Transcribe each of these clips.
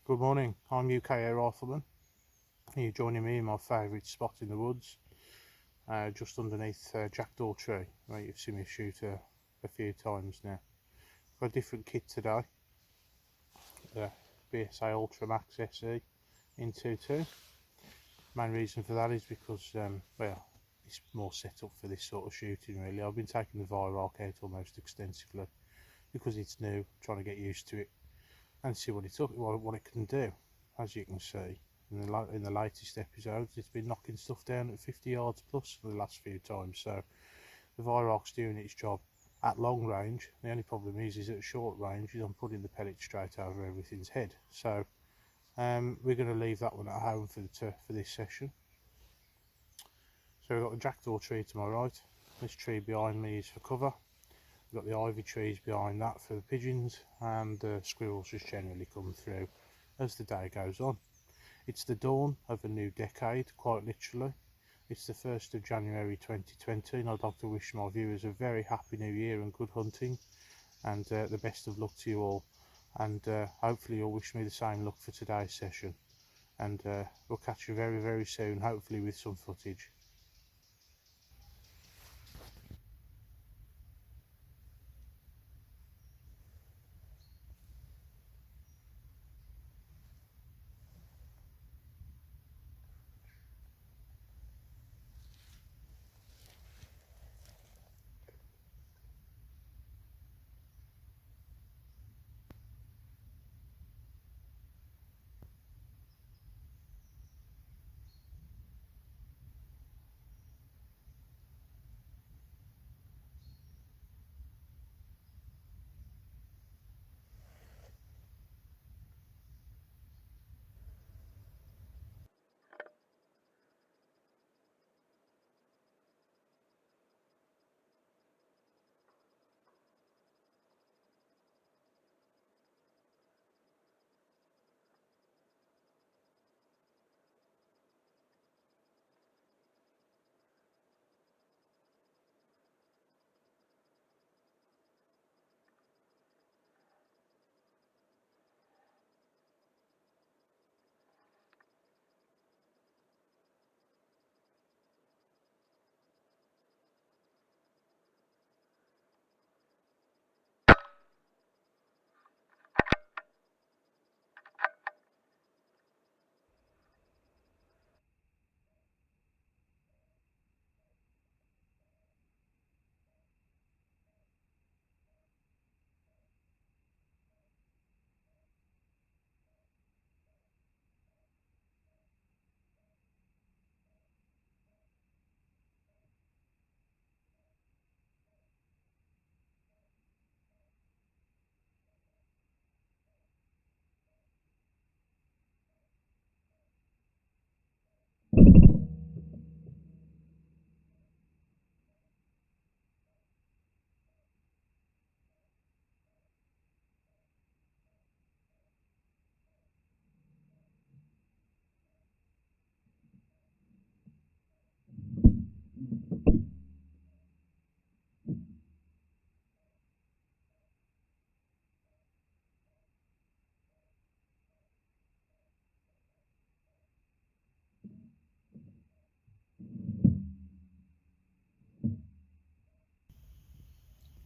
Good morning, I'm UK Rifleman. You're joining me in my favourite spot in the woods, just underneath jackdaw tree, where you've seen me shoot a few times now. Got a different kit today, the BSA Ultramax SE in 2.2. Main reason for that is because, well, it's more set up for this sort of shooting really. I've been taking the Viroc out almost extensively because it's new, trying to get used to it and see what it can do. As you can see in the latest episodes, it's been knocking stuff down at 50 yards plus for the last few times, so the Viroc's doing its job at long range. The only problem is at short range I'm putting the pellet straight over everything's head, so we're going to leave that one at home for this session. So we've got the jackdaw tree to my right, this tree behind me is for cover. We've got the ivy trees behind that for the pigeons, and the squirrels just generally come through as the day goes on. It's the dawn of a new decade, quite literally. It's the 1st of January 2020, and I'd like to wish my viewers a very happy new year and good hunting, and the best of luck to you all. And hopefully you'll wish me the same luck for today's session. And we'll catch you very, very soon, hopefully with some footage.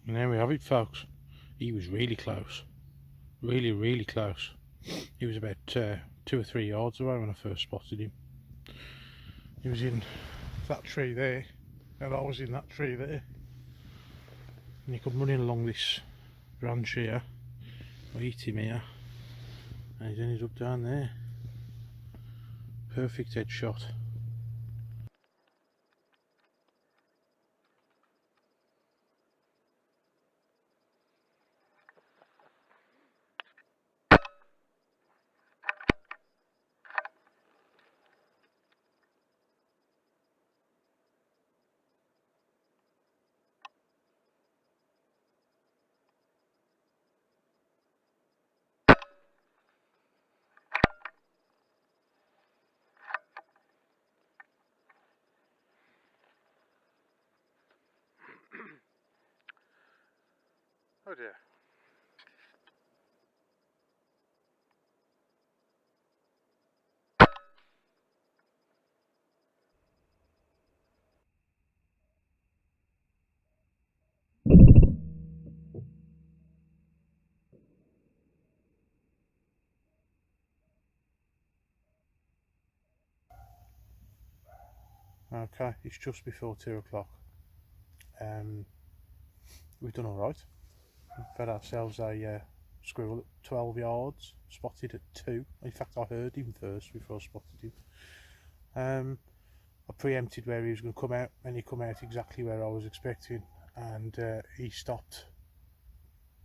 And there we have it, folks. He was really close, really close. He was about 2 or 3 yards away when I first spotted him. He was in that tree there, and I was in that tree there, and he come running along this branch here. I hit him here, and he's ended up down there. Perfect headshot. Oh dear. Okay, it's just before 2 o'clock. We've done alright. We've had ourselves a squirrel at 12 yards, spotted at 2. In fact, I heard him first before I spotted him. I preempted where he was going to come out, and he come out exactly where I was expecting, and he stopped,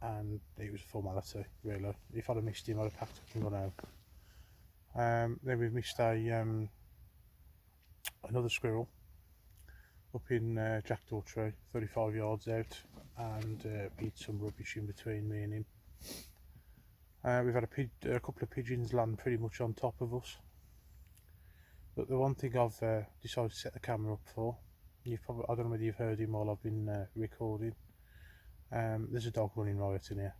and it was a formality, really. If I'd have missed him, I'd have packed up and gone home. Then we've missed another squirrel up in jackdaw tree, 35 yards out, and beat some rubbish in between me and him. We've had a couple of pigeons land pretty much on top of us. But the one thing I've decided to set the camera up for, I don't know whether you've heard him while I've been recording. There's a dog running riot in here.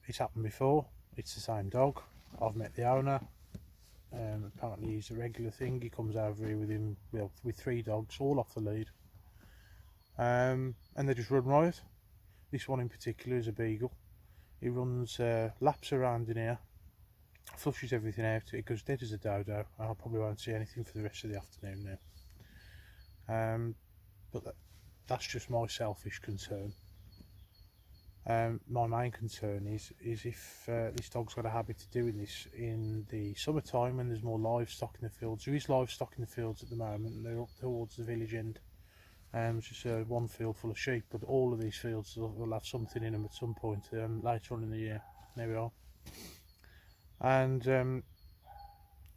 It's happened before. It's the same dog. I've met the owner. Apparently he's a regular thing. He comes over here with him, well, with 3 dogs, all off the lead, and they just run riot. This one in particular is a Beagle. He runs laps around in here, flushes everything out. It goes dead as a dodo. I probably won't see anything for the rest of the afternoon now. But that's just my selfish concern. My main concern is if this dog's got a habit of doing this in the summertime when there's more livestock in the fields. There is livestock in the fields at the moment, and they're up towards the village end. It's just one field full of sheep, but all of these fields will have something in them at some point later on in the year. There we are. And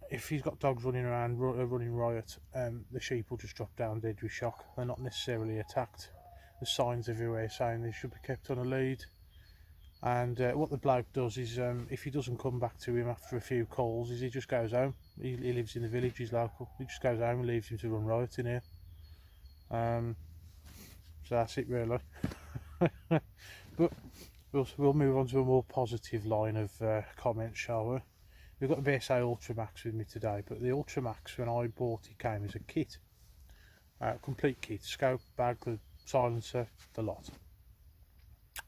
if he's got dogs running around running riot, the sheep will just drop down dead with shock. They're not necessarily attacked. There's signs everywhere saying they should be kept on a lead. And what the bloke does is, if he doesn't come back to him after a few calls, is he just goes home. He lives in the village, he's local. He just goes home and leaves him to run riot in here. So that's it, really. But we'll move on to a more positive line of comments, shall we? We've got the BSA Ultramax with me today, but the Ultramax, when I bought it, came as a kit. Complete kit, scope, bag, the silencer, the lot.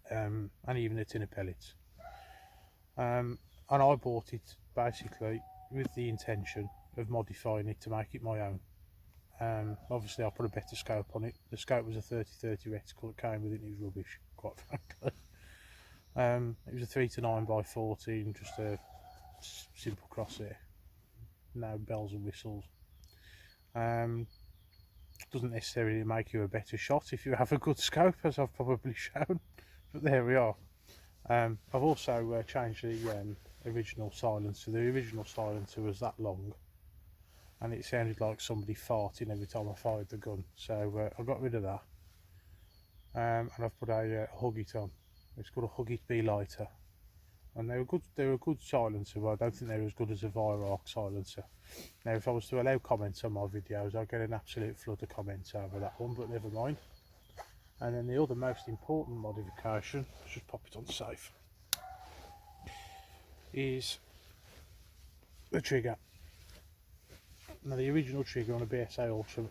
And even a tin of pellets. And I bought it basically with the intention of modifying it to make it my own. Obviously I put a better scope on it. The scope was a 30-30 reticle that came with it, and it was rubbish, quite frankly. It was a 3 to 9 by 14, just a simple crosshair, no bells and whistles. Doesn't necessarily make you a better shot if you have a good scope, as I've probably shown, but there we are. I've also changed the original silencer. The original silencer was that long, and it sounded like somebody farting every time I fired the gun, so I got rid of that. And I've put a Hugget on. It's called a Hugget B lighter, and they were a good silencer, but I don't think they're as good as a Virarc silencer. Now if I was to allow comments on my videos, I'd get an absolute flood of comments over that one, but never mind. And then the other most important modification, let's just pop it on safe, is the trigger. Now the original trigger on a BSA Ultra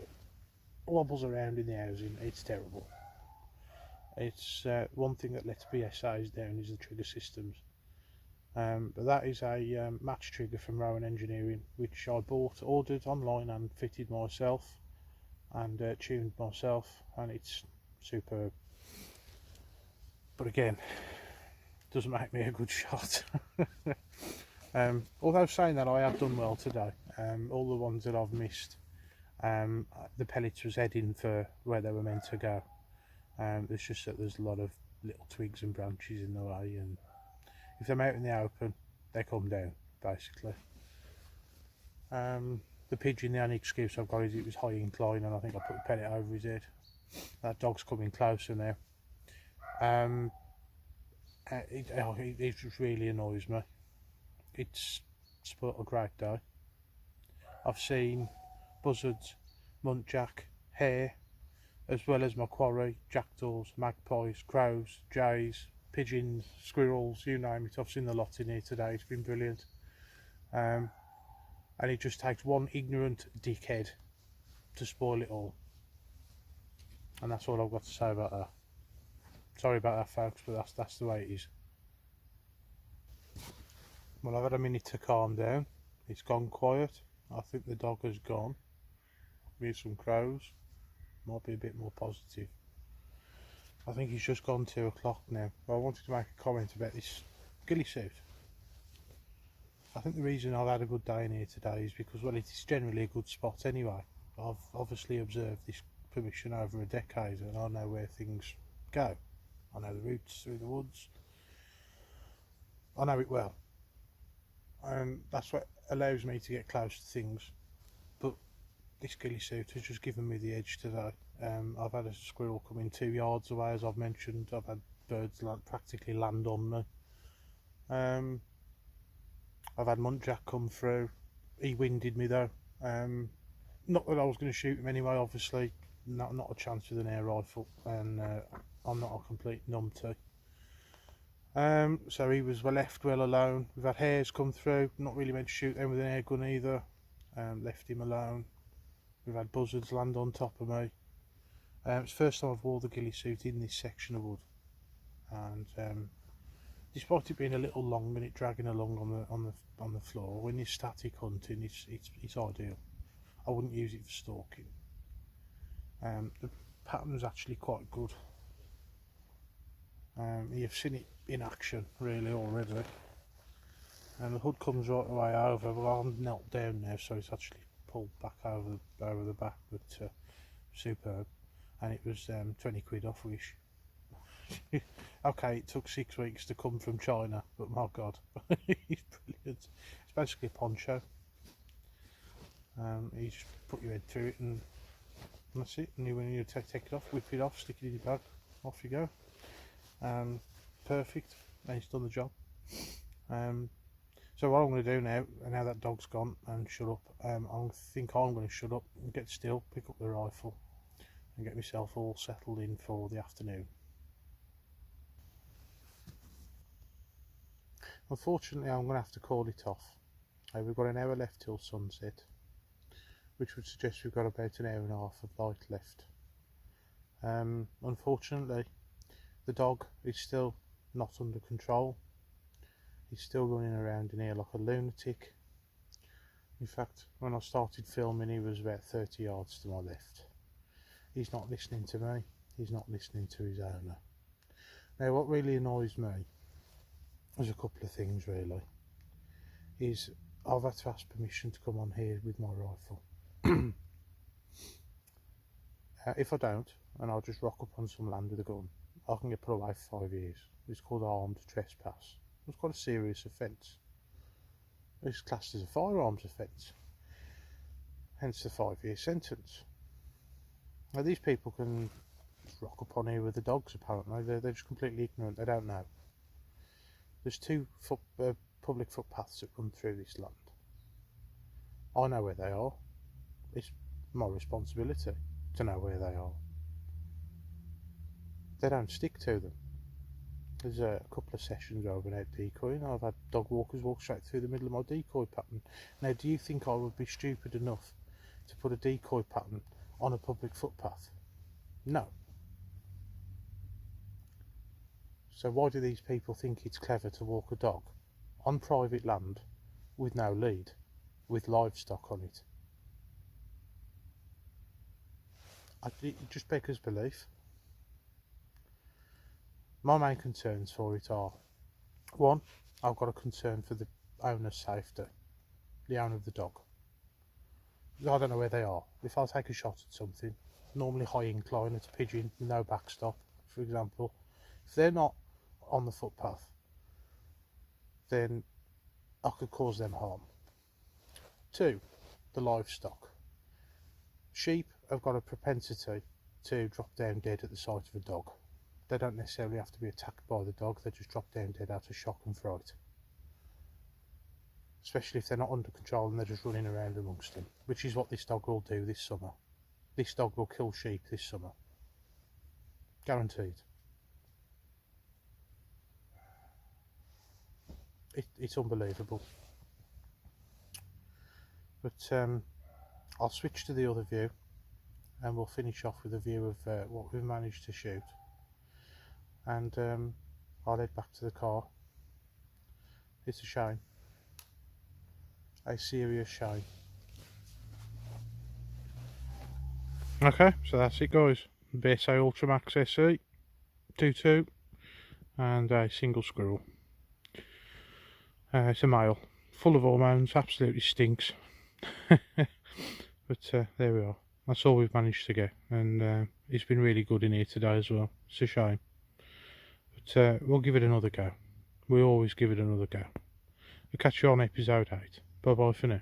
wobbles around in the housing. It's terrible. It's one thing that lets BSAs down is the trigger systems. But that is a match trigger from Rowan Engineering, which I ordered online and fitted myself, and tuned myself, and it's superb. But again, doesn't make me a good shot. Although saying that, I have done well today. All the ones that I've missed, the pellets was heading for where they were meant to go. It's just that there's a lot of little twigs and branches in the way, and if they're out in the open, they come down, basically. The pigeon, the only excuse I've got is it was high incline, and I think I put the pellet over his head. That dog's coming closer now. It just really annoys me. It's sport a great day. I've seen buzzards, muntjac, hare, as well as my quarry, jackdaws, magpies, crows, jays, pigeons, squirrels, you name it. I've seen a lot in here today. It's been brilliant. And it just takes one ignorant dickhead to spoil it all. And that's all I've got to say about that. Sorry about that, folks, but that's the way it is. Well, I've had a minute to calm down. It's gone quiet. I think the dog has gone. me some crows. Might be a bit more positive. I think he's just gone 2 o'clock now. But I wanted to make a comment about this ghillie suit. I think the reason I've had a good day in here today is because, well, it is generally a good spot anyway. I've obviously observed this permission over a decade, and I know where things go. I know the routes through the woods. I know it well. That's what allows me to get close to things. But this ghillie suit has just given me the edge today. I've had a squirrel come in 2 yards away, as I've mentioned. I've had birds practically land on me. I've had Muntjac come through. He winded me though. Not that I was going to shoot him anyway, obviously. Not a chance with an air rifle, and I'm not a complete numpty. So he was left well alone. We've had hares come through. Not really meant to shoot them with an air gun either. Left him alone. We've had buzzards land on top of me. It's the first time I've wore the ghillie suit in this section of wood, and despite it being a little long and it dragging along on the floor, when you're static hunting, it's ideal. I wouldn't use it for stalking. The pattern's actually quite good. You've seen it in action really already, and the hood comes right the way over. Well, I'm knelt down now, so it's actually pulled back over the back, but superb. And it was 20 quid off Wish. Okay, it took 6 weeks to come from China, but my god, it's brilliant. It's basically a poncho. You just put your head through it, and that's it. And when you take it off, whip it off, stick it in your bag, off you go. Perfect. And it's done the job. So what I'm going to do now that dog's gone and shut up, I think I'm going to shut up and get still, pick up the rifle, and get myself all settled in for the afternoon. Unfortunately, I'm going to have to call it off. We've got an hour left till sunset, which would suggest we've got about an hour and a half of light left. Unfortunately, the dog is still not under control. He's still running around in here like a lunatic. In fact, when I started filming, he was about 30 yards to my left. He's not listening to me. He's not listening to his owner. Now, what really annoys me, there's a couple of things really, is I've had to ask permission to come on here with my rifle. If I don't, and I'll just rock up on some land with a gun, I can get put away for 5 years. It's called armed trespass. It's quite a serious offence. It's classed as a firearms offence, hence the 5-year sentence. Now these people can rock up on here with the dogs apparently. They're just completely ignorant, they don't know. There's 2 public footpaths that run through this land. I know where they are. It's my responsibility to know where they are. They don't stick to them. There's a couple of sessions where I've been out decoying. I've had dog walkers walk straight through the middle of my decoy pattern. Now, do you think I would be stupid enough to put a decoy pattern on a public footpath? No. So why do these people think it's clever to walk a dog on private land with no lead, with livestock on it? It just beggars belief. My main concerns for it are, 1, I've got a concern for the owner's safety, the owner of the dog. I don't know where they are. If I take a shot at something, normally high incline at a pigeon with no backstop, for example, if they're not on the footpath, then I could cause them harm. 2, the livestock. Sheep have got a propensity to drop down dead at the sight of a dog. They don't necessarily have to be attacked by the dog, they just drop down dead out of shock and fright. Especially if they're not under control and they're just running around amongst them, which is what this dog will do this summer. This dog will kill sheep this summer. Guaranteed. It's unbelievable. But I'll switch to the other view and we'll finish off with a view of what we've managed to shoot. And I'll head back to the car. It's a shame. A serious shame. Okay, so that's it guys. BSA Ultramax SE 2.2 and a single squirrel. It's a male, full of hormones, absolutely stinks. But there we are. That's all we've managed to get, and it's been really good in here today as well. It's a shame, but we'll give it another go. We always give it another go. I'll catch you on episode 8. Bye bye for now.